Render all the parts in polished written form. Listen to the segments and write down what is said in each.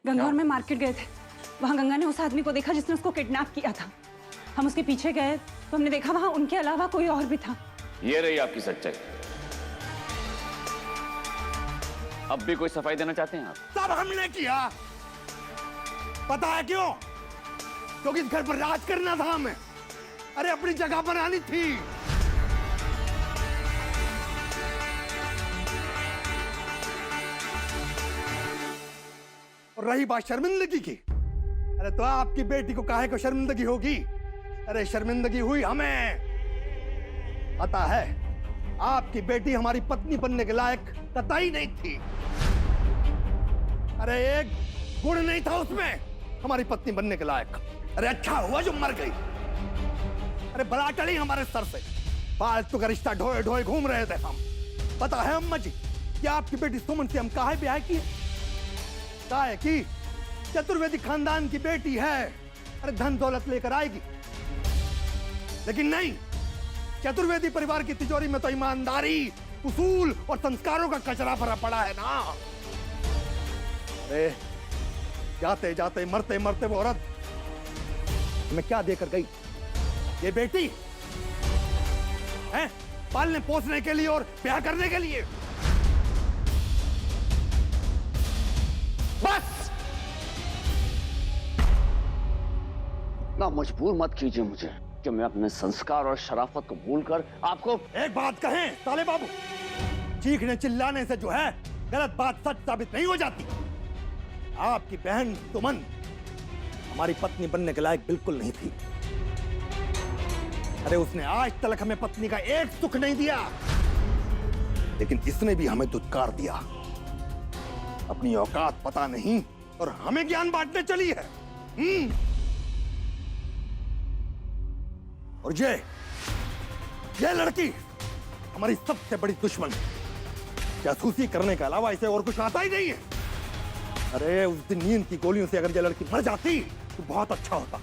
गंगा और मैं मार्केट गए थे। वहां गंगा ने उस आदमी को देखा जिसने उसको किडनैप किया था। हम उसके पीछे गए तो हमने देखा वहां उनके अलावा कोई और भी था। ये रही आपकी सच्चाई। अब भी कोई सफाई देना चाहते हैं आप? सब हमने किया। पता है क्यों? क्योंकि इस घर पर राज करना था हमें। अरे अपनी जगह बनानी थी। और रही बात शर्मिंदगी की, अरे तो आपकी बेटी को काहे को शर्मिंदगी होगी? अरे शर्मिंदगी हुई हमें। पता है आपकी बेटी हमारी पत्नी बनने के लायक कतई नहीं थी। अरे एक गुण नहीं था उसमें हमारी पत्नी बनने के लायक। अरे अच्छा हुआ जो मर गई। अरे बला टली हमारे सर से। फालतू का रिश्ता ढोए ढोए घूम रहे थे हम। पता है अम्मा जी कि आपकी बेटी सुमन से हम काहे ब्याह किए? काहे की चतुर्वेदी खानदान की बेटी है। अरे धन दौलत लेकर आएगी, लेकिन नहीं, चतुर्वेदी परिवार की तिजोरी में तो ईमानदारी, उसूल और संस्कारों का कचरा भरा पड़ा है ना। अरे जाते जाते मरते मरते वो औरत हमें क्या देकर गई? ये बेटी है पालने पोसने के लिए और ब्याह करने के लिए। बस ना मजबूर मत कीजिए मुझे कि मैं अपने संस्कार और शराफत को भूलकर आपको। एक बात कहें साले बाबू, चीखने चिल्लाने से जो है गलत बात सच साबित नहीं हो जाती। आपकी बहन सुमन हमारी पत्नी बनने के लायक बिल्कुल नहीं थी। अरे उसने आज तक हमें पत्नी का एक सुख नहीं दिया, लेकिन इसने भी हमें दुत्कार दिया। अपनी औकात पता नहीं और हमें ज्ञान बांटने चली है। और ये लड़की हमारी सबसे बड़ी दुश्मन है। जासूसी करने के अलावा इसे और कुछ आता ही नहीं है। अरे उस दिन नींद की गोलियों से अगर ये लड़की मर जाती तो बहुत अच्छा होता।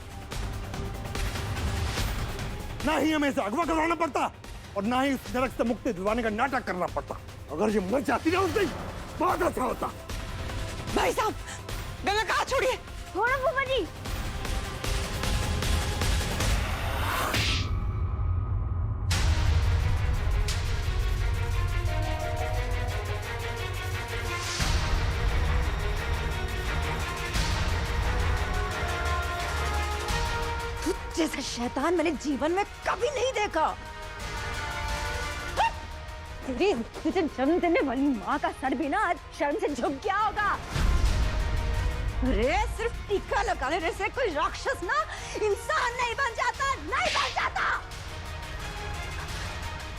ना ही हमें इसे अगवा करवाना पड़ता और ना ही उस नरक से मुक्ति दिलवाने का नाटक करना पड़ता। अगर ये मर जाती ना उस दिन बहुत अच्छा होता। भाई साहब, गंगा कहाँ छोड़िए? छोड़ो फूफा जी। जैसा शैतान मैंने जीवन में कभी नहीं देखा। तेरी तुझे जन्म देने वाली माँ का सर भी ना आज शर्म से झुक गया होगा। अरे सिर्फ टीका लगाने से कोई राक्षस ना इंसान नहीं बन जाता, नहीं बन जाता।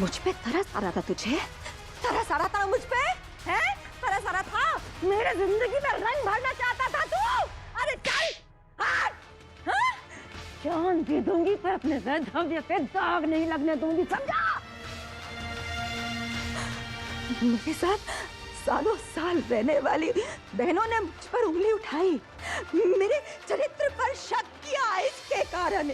मुझ पे तरस आ रहा था तुझे? तरस आ रहा था मुझ पे? हैं? तरस आ रहा था? मेरे जिंदगी में रंग भरना चाहता था तू? अरे चल हट! हाँ? जान दे दूंगी पर अपने वैधव्य पे दाग नहीं लगने दूंगी, समझा? मेरे साथ सालों साल रहने वाली बहनों ने मुझ पर उंगली उठाई, मेरे चरित्र पर शक किया। इसके कारण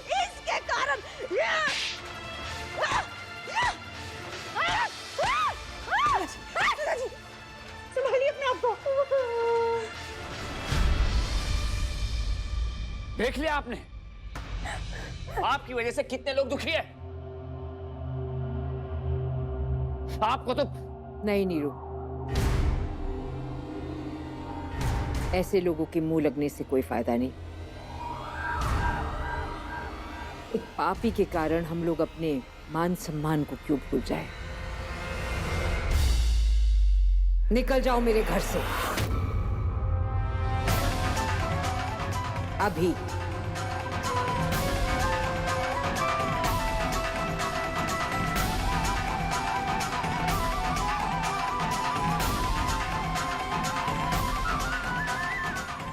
संभालिए अपने आप को। देख लिया आपने, आपकी वजह से कितने लोग दुखी है। आपको तो नहीं नीरू, ऐसे लोगों के मुंह लगने से कोई फायदा नहीं। एक पापी के कारण हम लोग अपने मान सम्मान को क्यों भूल जाए। निकल जाओ मेरे घर से अभी।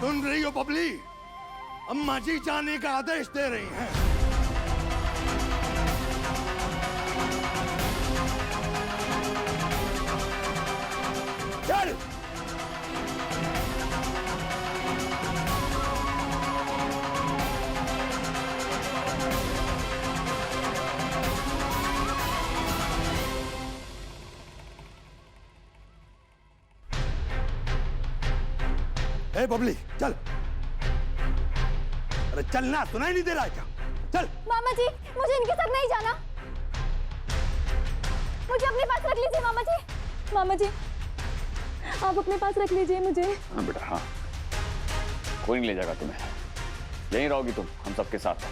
सुन रही हो बबली? अम्मा जी जाने का आदेश दे रही हैं। चल ए बबली चल, अरे चलना, सुनाई नहीं दे रहा है क्या? चल। मामा जी मुझे इनके साथ नहीं जाना, मुझे अपने पास रख लीजिए मामा जी। मामा जी आप अपने पास रख लीजिए मुझे। हाँ बेटा हाँ, कोई नहीं ले जाएगा तुम्हें, यहीं रहोगी तुम हम सबके साथ।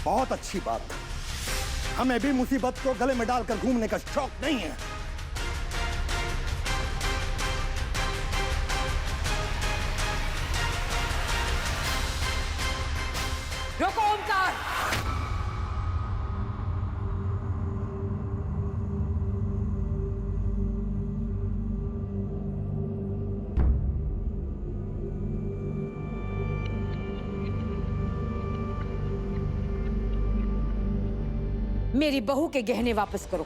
बहुत अच्छी बात, हमें भी मुसीबत को गले में डालकर घूमने का शौक नहीं है। रोको ओमकार। मेरी बहू के गहने वापस करो।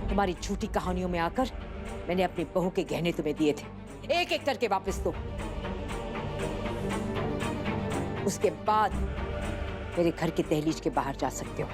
तुम्हारी झूठी कहानियों में आकर मैंने अपनी बहू के गहने तुम्हें दिए थे, एक एक करके वापस दो। उसके बाद मेरे घर की दहलीज के बाहर जा सकते हो।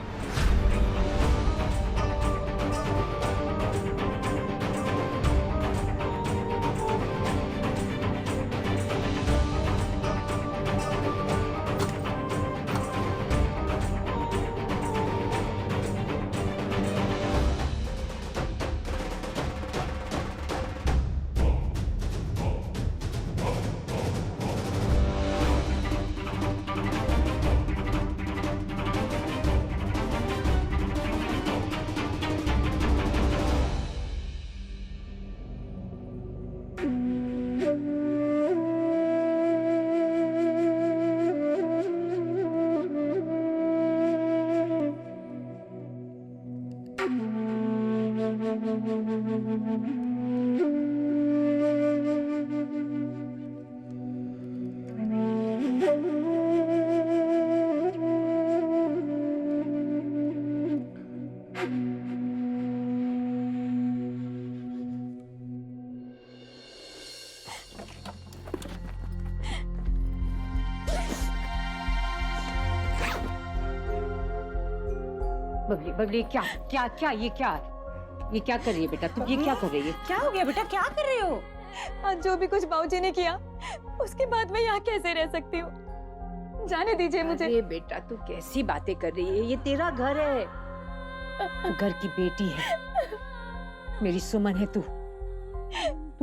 बबली बबली क्या क्या क्या ये क्या कर रही है बेटा? तुम ये क्या कर रही है? क्या हो गया बेटा, क्या कर रही हो? आज जो भी कुछ बाबूजी ने किया उसके बाद मैं यहाँ कैसे रह सकती हूँ? जाने दीजिए मुझे। अरे बेटा तू कैसी बातें कर रही है? ये तेरा घर है, तू घर की बेटी है, मेरी सुमन है। तू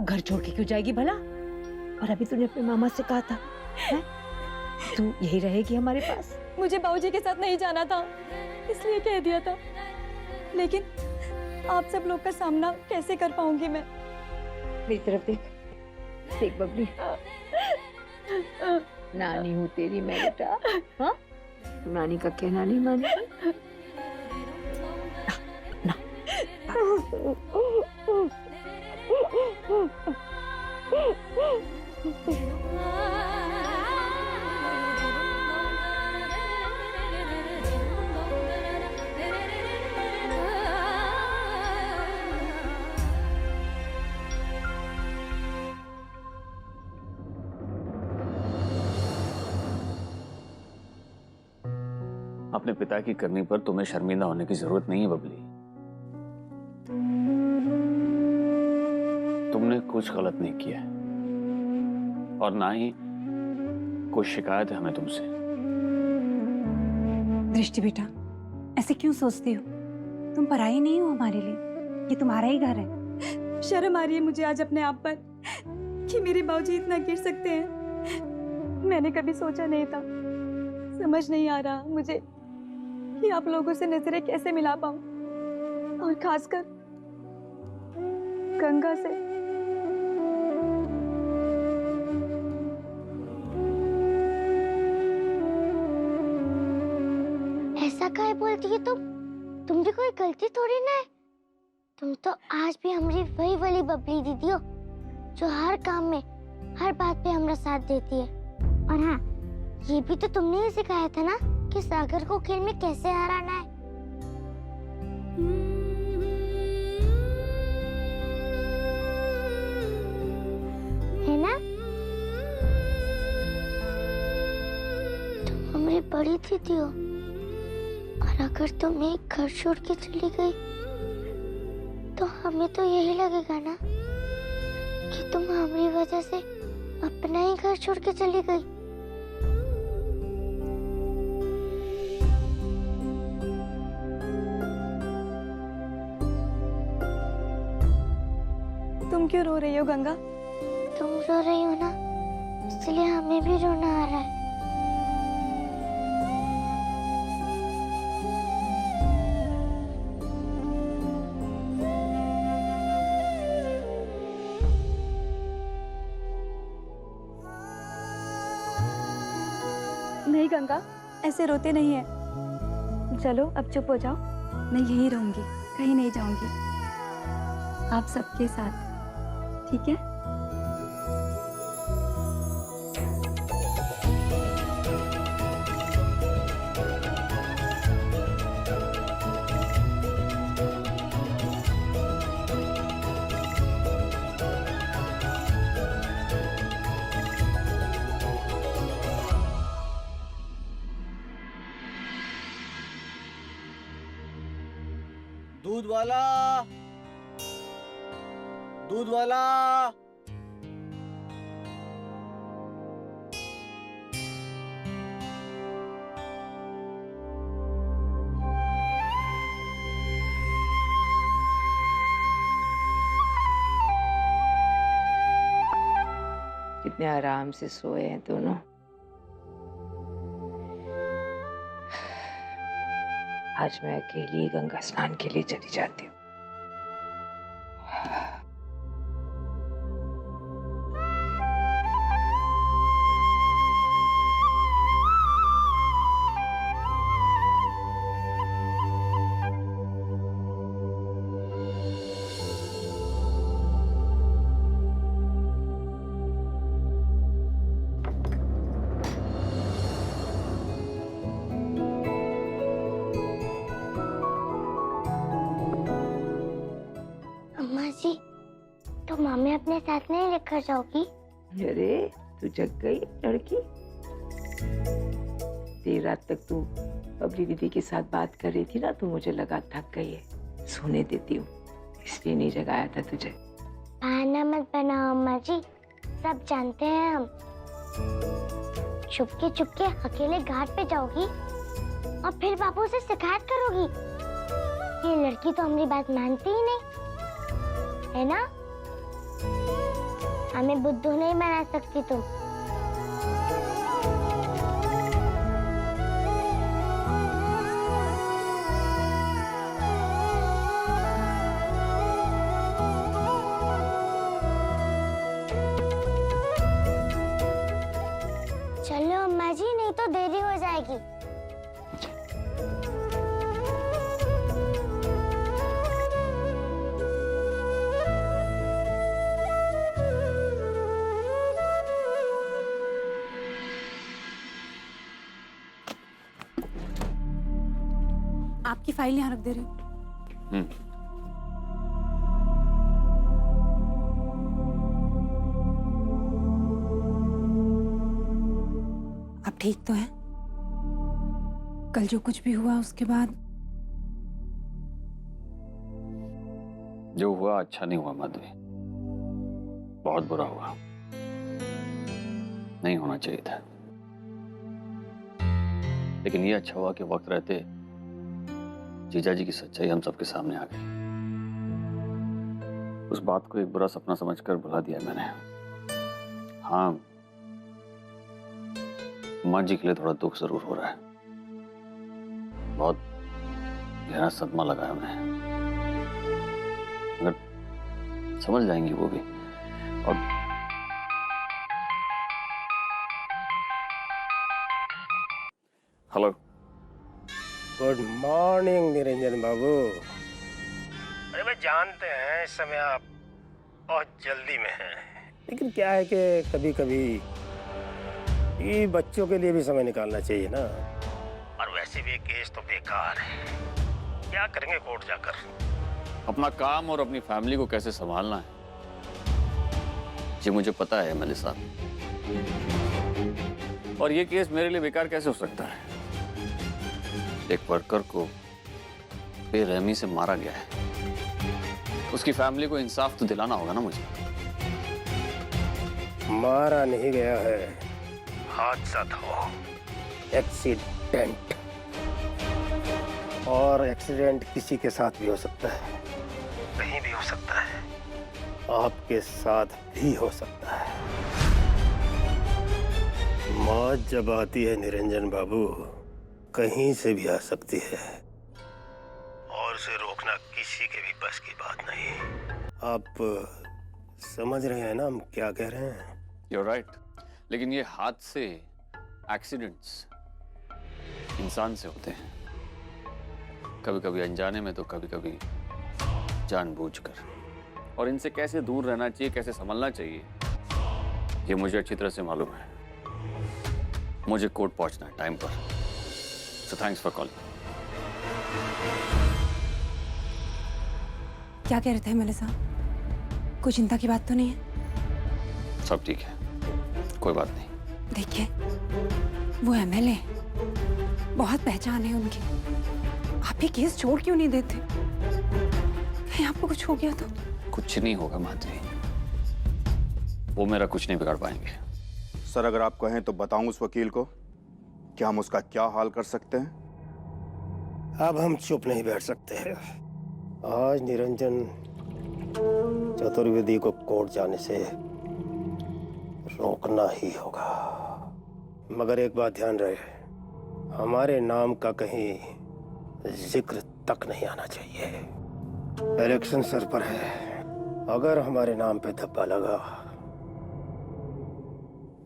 घर छोड़ के क्यों जाएगी भला? और अभी तूने अपने मामा से कहा था है? तू यही रहेगी हमारे पास। मुझे बाबूजी के साथ नहीं जाना था इसलिए कह दिया था, लेकिन आप सब लोग का सामना कैसे कर पाऊंगी मैं? मेरी तरफ देख, देख बबली, नानी हूँ तेरी मैं बेटा। हाँ नानी का कहना नहीं मानी ना। अपने पिता की करनी पर तुम्हें शर्मिंदा होने की जरूरत नहीं है बबली। तुमने कुछ गलत नहीं किया और ना ही कोई शिकायत है हमें तुमसे। दृष्टि बेटा, ऐसे क्यों सोचती हो? तुम पराई नहीं हो हमारे लिए, ये तुम्हारा ही घर है। शर्म आ रही है मुझे आज अपने आप पर कि मेरे बाबूजी इतना गिर सकते हैं। मैंने कभी सोचा नहीं था। समझ नहीं आ रहा मुझे कि आप लोगों से नजरें कैसे मिला पाऊं, और खासकर गंगा से। ऐसा काहे बोलती है तुम भी कोई गलती थोड़ी ना है। तुम तो आज भी हमारी वही वाली बबली दीदी हो जो हर काम में हर बात पे हमारा साथ देती है। और हाँ, ये भी तो तुमने ही सिखाया था ना कि सागर को खेल में कैसे हराना है। है ना? तुम हमारी बड़ी दीदी हो, और अगर तुम एक घर छोड़ के चली गई तो हमें तो यही लगेगा ना कि तुम हमारी वजह से अपना ही घर छोड़ के चली गई। तुम क्यों रो रही हो गंगा? तुम रो रही हो ना, इसलिए हमें भी रोना आ रहा है। नहीं गंगा, ऐसे रोते नहीं है। चलो अब चुप हो जाओ, मैं यहीं रहूंगी, कहीं नहीं जाऊंगी, आप सबके साथ, ठीक है? दूध वाला, दूध वाला। कितने आराम से सोए हैं दोनों। आज मैं अकेली गंगा स्नान के लिए चली जाती हूँ। अम्मा जी, तुम हमें अपने साथ नहीं लेकर जाओगी? अरे तू जग गई लड़की। देर रात तक तू बबली दीदी के साथ बात कर रही थी ना, तो मुझे लगा थक गई है, सोने देती हूँ, इसलिए नहीं जगाया था तुझे। बहाना मत बनाओ अम्मा जी, सब जानते हैं हम। चुपके अकेले घाट पे जाओगी और फिर बापू से शिकायत करोगी। ये लड़की तो हमारी बात मानती ही नहीं, है ना? हमें बुद्धू नहीं बना सकती तुम। चलो अम्मा जी, नहीं तो देरी हो जाएगी। आपकी फाइल यहाँ रख दे रही हूँ। आप ठीक तो हैं? कल जो कुछ भी हुआ उसके बाद? जो हुआ अच्छा नहीं हुआ माधवी, बहुत बुरा हुआ, नहीं होना चाहिए था। लेकिन ये अच्छा हुआ कि वक्त रहते जीजा जी की सच्चाई हम सबके सामने आ गई। उस बात को एक बुरा सपना समझकर भुला दिया मैंने। हाँ, माँ जी के लिए थोड़ा दुख जरूर हो रहा है, बहुत गहरा सदमा लगा है उन्हें, मगर समझ जाएंगी वो भी। और हेलो, गुड मॉर्निंग निरंजन बाबू। अरे भाई, जानते हैं इस समय आप बहुत जल्दी में हैं, लेकिन क्या है कि कभी कभी ये बच्चों के लिए भी समय निकालना चाहिए ना। और वैसे भी केस तो बेकार है, क्या करेंगे कोर्ट जाकर। अपना काम और अपनी फैमिली को कैसे संभालना है ये मुझे पता है एमएलए साहब, और ये केस मेरे लिए बेकार कैसे हो सकता है? एक वर्कर को बेरहमी से मारा गया है, उसकी फैमिली को इंसाफ तो दिलाना होगा ना मुझे। मारा नहीं गया है, हादसा था वो, एक्सीडेंट। और एक्सीडेंट किसी के साथ भी हो सकता है, कहीं भी हो सकता है, आपके साथ भी हो सकता है। मौत जब आती है निरंजन बाबू, कहीं से भी आ सकती है और उसे रोकना किसी के भी बस की बात नहीं। आप समझ रहे हैं ना हम क्या कह रहे हैं? You're right. लेकिन ये हादसे, एक्सीडेंट्स इंसान से होते हैं, कभी कभी अनजाने में तो कभी कभी जानबूझकर। और इनसे कैसे दूर रहना चाहिए, कैसे संभलना चाहिए, ये मुझे अच्छी तरह से मालूम है। मुझे कोर्ट पहुंचना है टाइम पर, सो थैंक्स फॉर कॉलिंग। क्या कह रहे थे एमएलए साहब? कोई चिंता की बात तो नहीं है? सब ठीक है, कोई बात नहीं। देखिए, वो एमएलए, बहुत पहचान है उनकी। आप ये केस छोड़ क्यों नहीं देते? कहीं आपको कुछ हो गया तो? कुछ नहीं होगा माधवी, वो मेरा कुछ नहीं बिगाड़ पाएंगे। सर, अगर आप कहें तो बताऊं उस वकील को कि हम उसका क्या हाल कर सकते हैं? अब हम चुप नहीं बैठ सकते हैं। आज निरंजन चतुर्वेदी को कोर्ट जाने से रोकना ही होगा। मगर एक बात ध्यान रहे, हमारे नाम का कहीं जिक्र तक नहीं आना चाहिए। इलेक्शन सर पर है, अगर हमारे नाम पे धब्बा लगा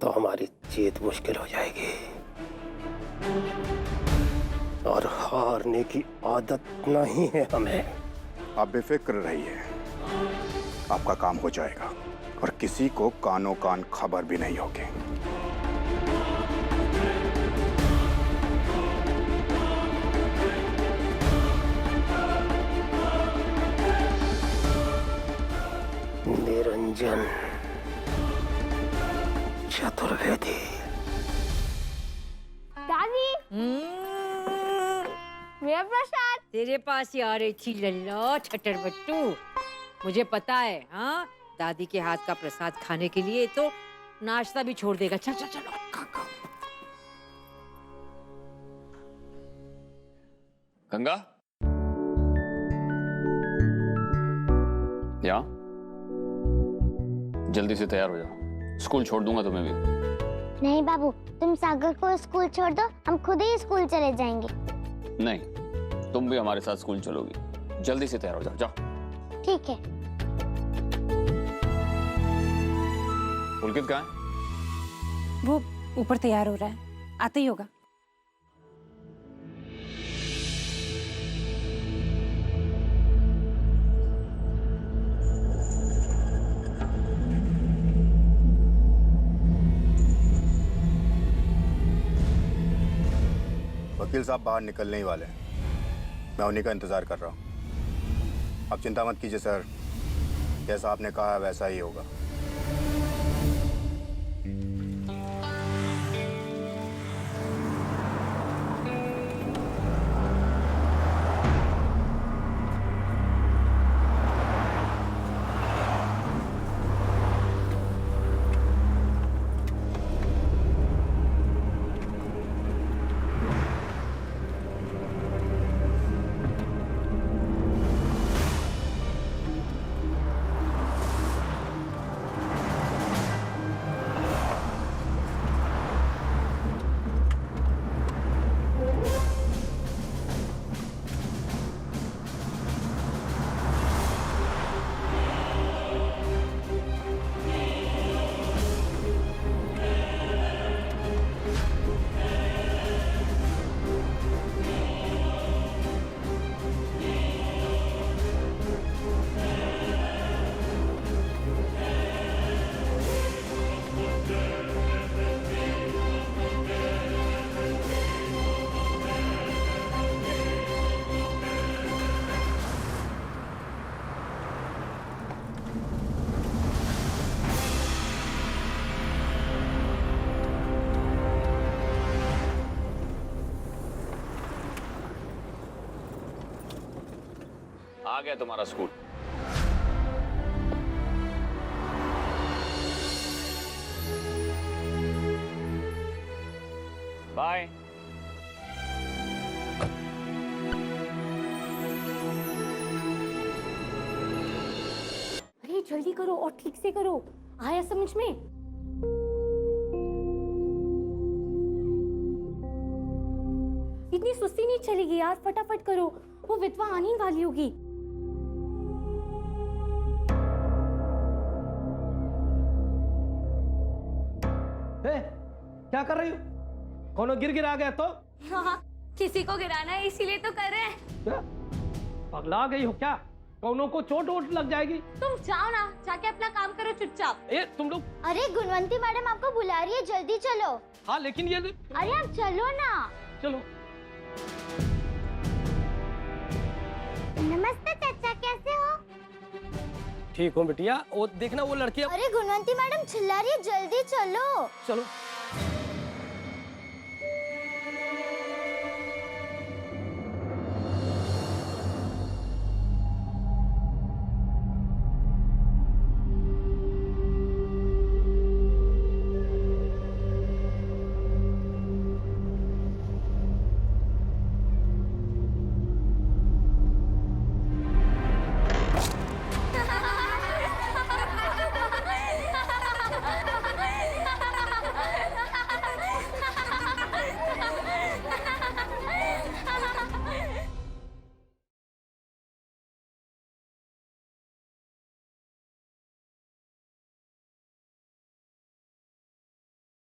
तो हमारी जीत मुश्किल हो जाएगी। और हारने की आदत नहीं है हमें। आप बेफिक्र रहिए, आपका काम हो जाएगा और किसी को कानो कान खबर भी नहीं होगी। निरंजन चतुर्वेदी। दादी, मेरा प्रसाद। तेरे पास ही आ रही थी लल्ला छटर बट्टू। मुझे पता है, हाँ, दादी के हाथ का प्रसाद खाने के लिए तो नाश्ता भी छोड़ देगा। चल चल चलो, खा खा। गंगा, या जल्दी से तैयार हो जाओ, स्कूल छोड़ दूंगा तुम्हें भी। नहीं बाबू, तुम सागर को स्कूल छोड़ दो, हम खुद ही स्कूल चले जाएंगे। नहीं, तुम भी हमारे साथ स्कूल चलोगी। जल्दी से तैयार हो जाओ, जाओ। ठीक है। पुलकित कहाँ है? वो ऊपर तैयार हो रहा है, आते ही होगा। वकील साहब बाहर निकलने ही वाले हैं, मैं उन्हीं का इंतजार कर रहा हूँ। आप चिंता मत कीजिए सर, जैसा आपने कहा है वैसा ही होगा। आ गया तुम्हारा स्कूल। बाय। अरे जल्दी करो और ठीक से करो, आया समझ में? इतनी सुस्ती नहीं चलेगी यार, फटाफट करो, वो विधवा आने वाली होगी। क्या कर रही हो? कोनो गिर आ गया तो? हाँ, किसी को गिराना है इसीलिए तो कर रहे हैं। क्या पगला गई हो क्या? कौनों को चोट वोट लग जाएगी। तुम जाओ ना, जाके अपना काम करो चुपचाप। ए तुम लोग। अरे गुणवंती मैडम आपको बुला रही है, जल्दी चलो। हाँ लेकिन ये अरे आप चलो ना। चलो। नमस्ते चाचा, कैसे हो? ठीक हूँ बिटिया। वो देखना वो लड़की। अरे गुणवंती मैडम चिल्ला रही है, जल्दी चलो। चलो।